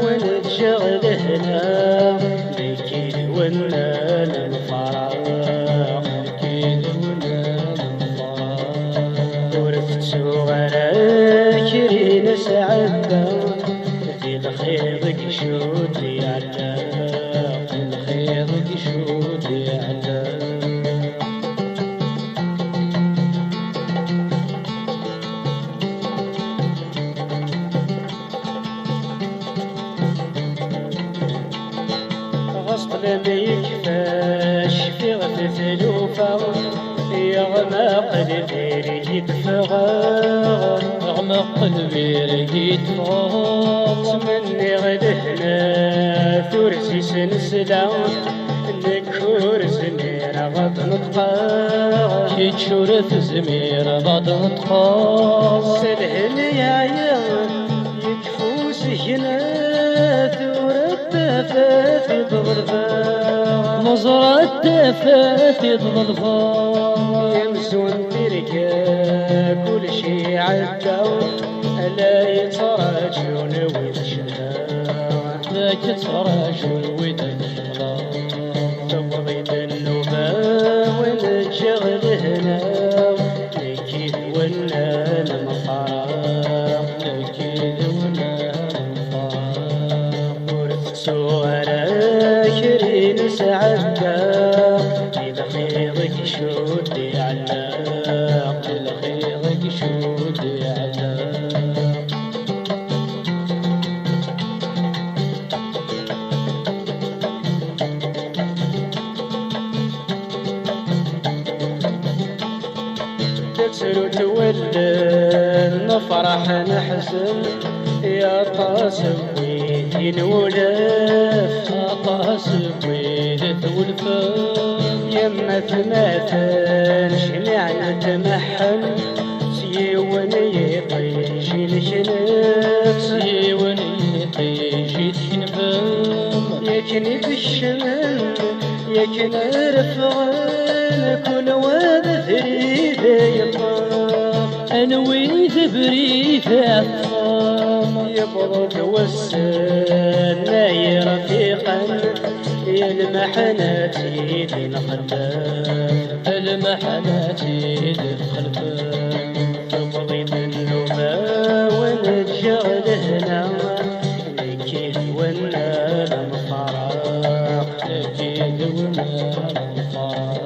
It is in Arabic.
ونتشغل هنا نكيد وننال الفراغ، نكيد وننال الفراغ. ورثت صغار كرين سعدة في الخيط قشود يعلى، في الخيط قشود يعلى. غصب ما يكفاش في غث ثلوفة يغمق البير يدفغر، يغمق البير يدفغر. تمني غدهنا ثورسي سنسلا نكور زمير غض نطقا، كي تشورث زمير غض نطقا. سلهل يا يكفو سجنا ثورة في ضلفا، نظرة في ضلفا. يمسون تركا كل شي عدى لا يتراجعون ويتشهى، لا يتراجعون ويتشهى. تبغي النوبة ونتشغل هنا نكيد وننال الفراغ، نكيد وننال الفراغ. ورثت صغار كرين سعدة في الخيط قشود يعلى، في الخيط قشود يعلى. تكسر وتولد نفرح نحزن يا طاسم ويدين ولف، يا طاسم ويدين ولف. يما ثماثن شمعنا تمحن سيون يطيش الشنف، سيون يطيش الشنف. يكني بالشمن يكني رفغن كل واد ثريث يطار، انوي ذبري ثاثام. يبرد والسنة رفيقا المحنات يدي الخلفان، المحنات يدي الخلفان. تمضي بالنوبة ونتشغل هنا نكيد وننال الفراغ، نكيد وننال الفراغ.